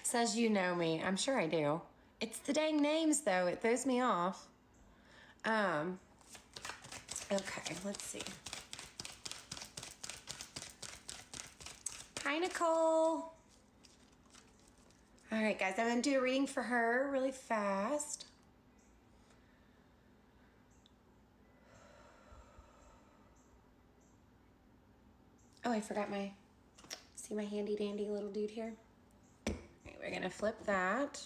Says you know me. I'm sure I do. It's the dang names, though. It throws me off. Okay, let's see. Hi, Nicole. All right, guys, I'm going to do a reading for her really fast. Oh, I forgot see my handy dandy little dude here? All right, we're going to flip that.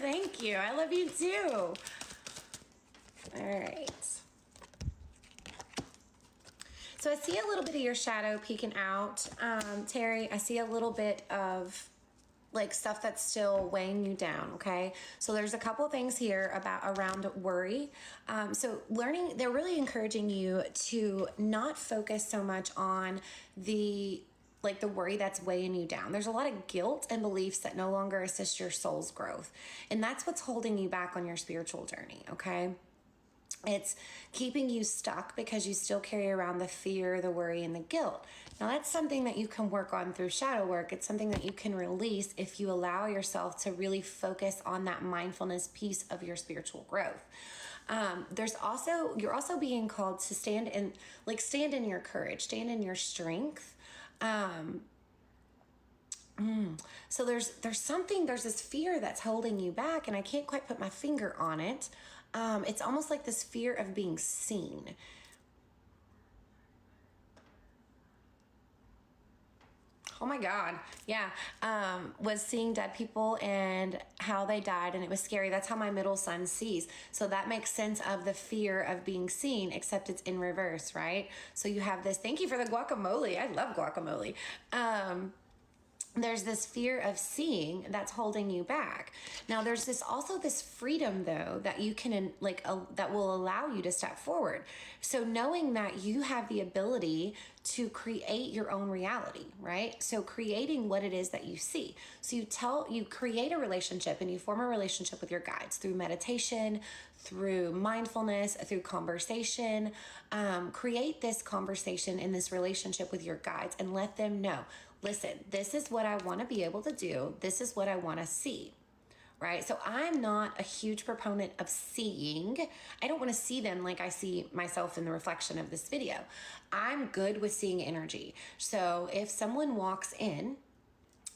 Thank you. I love you too. All right. So I see a little bit of your shadow peeking out, Terry. I see a little bit of like stuff that's still weighing you down. Okay. So there's a couple of things here around worry. So they're really encouraging you to not focus so much on the worry that's weighing you down. There's a lot of guilt and beliefs that no longer assist your soul's growth. And that's what's holding you back on your spiritual journey, okay? It's keeping you stuck because you still carry around the fear, the worry, and the guilt. Now, that's something that you can work on through shadow work. It's something that you can release if you allow yourself to really focus on that mindfulness piece of your spiritual growth. You're also being called to stand in your courage, stand in your strength. So there's this fear that's holding you back, and I can't quite put my finger on it. It's almost like this fear of being seen. Oh my God. Yeah. Was seeing dead people and how they died, and it was scary. That's how my middle son sees. So that makes sense of the fear of being seen, except it's in reverse, right? So you have this, thank you for the guacamole. I love guacamole. There's this fear of seeing that's holding you back. Now, there's also this freedom, though, that you can that will allow you to step forward. So knowing that you have the ability to create your own reality, right? So creating what it is that you see. So you create a relationship, and you form a relationship with your guides through meditation, through mindfulness, through conversation. Create this conversation and this relationship with your guides and let them know, listen, this is what I want to be able to do. This is what I want to see. Right? So I'm not a huge proponent of seeing. I don't want to see them like I see myself in the reflection of this video. I'm good with seeing energy. So if someone walks in,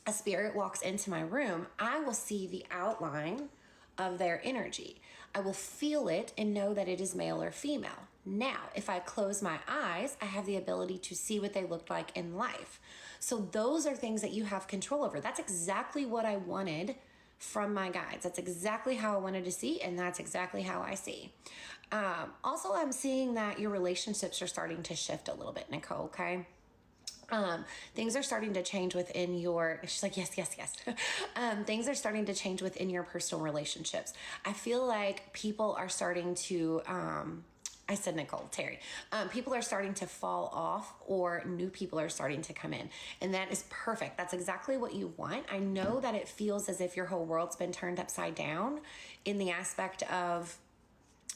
a spirit walks into my room, I will see the outline of their energy. I will feel it and know that it is male or female. Now, if I close my eyes, I have the ability to see what they looked like in life. So those are things that you have control over. That's exactly what I wanted from my guides. That's exactly how I wanted to see, and that's exactly how I see. Also, I'm seeing that your relationships are starting to shift a little bit, Nicole, okay? Things are starting to change within she's like, yes. Things are starting to change within your personal relationships. I feel like people are starting to, I said Nicole, Terry. People are starting to fall off, or new people are starting to come in. And that is perfect. That's exactly what you want. I know that it feels as if your whole world's been turned upside down in the aspect of,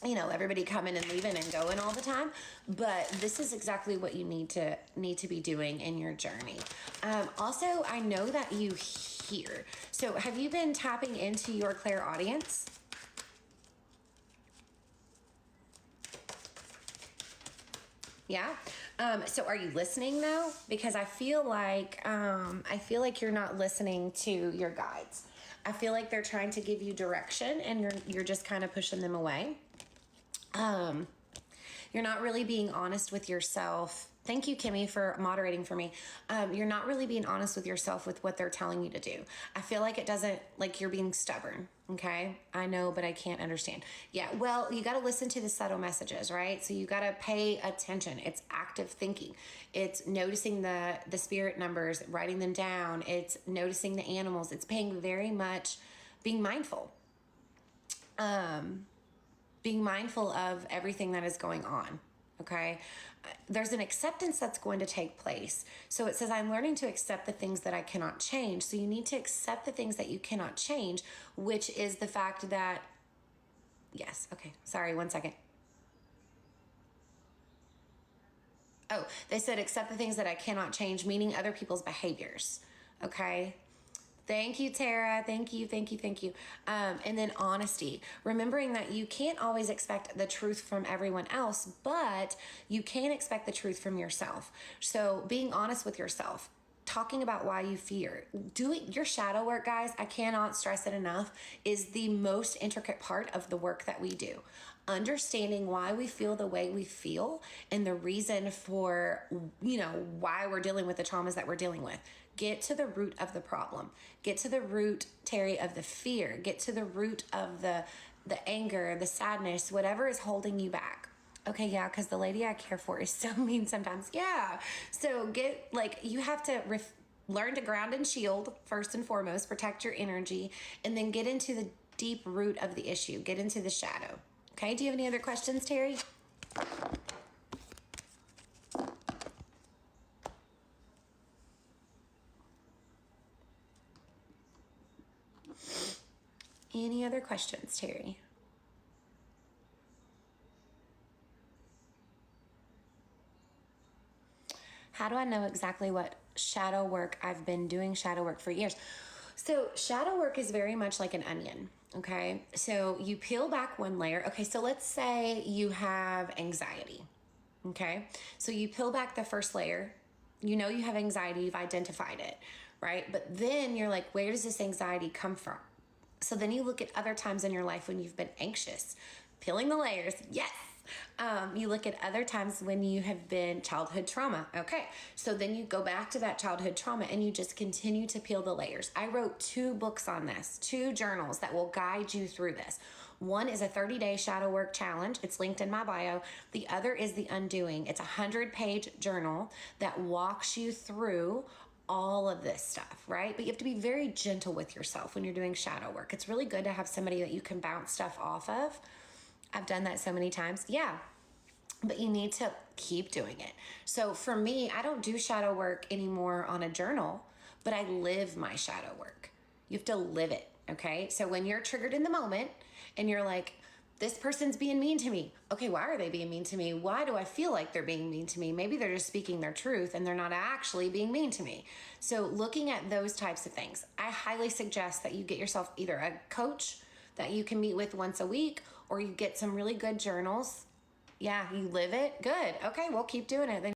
everybody coming and leaving and going all the time. But this is exactly what you need to be doing in your journey. Also, I know that you hear. So have you been tapping into your clairaudience? Yeah. So are you listening though? Because I feel like you're not listening to your guides. I feel like they're trying to give you direction, and you're just kind of pushing them away. You're not really being honest with yourself. Thank you, Kimmy, for moderating for me. You're not really being honest with yourself with what they're telling you to do. I feel like you're being stubborn. Okay. I know, but I can't understand. Yeah. Well, you got to listen to the subtle messages, right? So you got to pay attention. It's active thinking. It's noticing the spirit numbers, writing them down. It's noticing the animals. It's being mindful. Being mindful of everything that is going on. Okay. There's an acceptance that's going to take place. So it says, I'm learning to accept the things that I cannot change. So you need to accept the things that you cannot change, which is the fact that, yes. Okay. Sorry. 1 second. Oh, they said accept the things that I cannot change, meaning other people's behaviors. Okay. Thank you, Tara. Thank you, thank you, thank you. And then honesty, remembering that you can't always expect the truth from everyone else, but you can expect the truth from yourself. So being honest with yourself, talking about why you fear, doing your shadow work, guys, I cannot stress it enough, is the most intricate part of the work that we do. Understanding why we feel the way we feel and the reason for, why we're dealing with the traumas that we're dealing with. Get to the root of the problem. Get to the root, Terry, of the fear. Get to the root of the anger, the sadness, whatever is holding you back. Okay, yeah, because the lady I care for is so mean sometimes. Yeah. So you have to learn to ground and shield first and foremost, protect your energy, and then get into the deep root of the issue. Get into the shadow. Okay, do you have any other questions, Terry? Any other questions, Terry? How do I know exactly what shadow work? I've been doing shadow work for years. So shadow work is very much like an onion. Okay. So you peel back one layer. Okay. So let's say you have anxiety. Okay. So you peel back the first layer. You know you have anxiety. You've identified it. Right. But then you're like, where does this anxiety come from? So then you look at other times in your life when you've been anxious, peeling the layers. Yes. You look at other times when you have been childhood trauma. Okay. So then you go back to that childhood trauma and you just continue to peel the layers. I wrote 2 books on this, 2 journals that will guide you through this. One is a 30-day shadow work challenge. It's linked in my bio. The other is the Undoing. It's a 100-page journal that walks you through all of this stuff, right? But you have to be very gentle with yourself when you're doing shadow work. It's really good to have somebody that you can bounce stuff off of. I've done that so many times. Yeah. But you need to keep doing it. So for me, I don't do shadow work anymore on a journal, but I live my shadow work. You have to live it. Okay. So when you're triggered in the moment and you're like, this person's being mean to me. Okay, why are they being mean to me? Why do I feel like they're being mean to me? Maybe they're just speaking their truth and they're not actually being mean to me. So looking at those types of things, I highly suggest that you get yourself either a coach that you can meet with once a week, or you get some really good journals. Yeah, you live it. Good. Okay, well, keep doing it. Then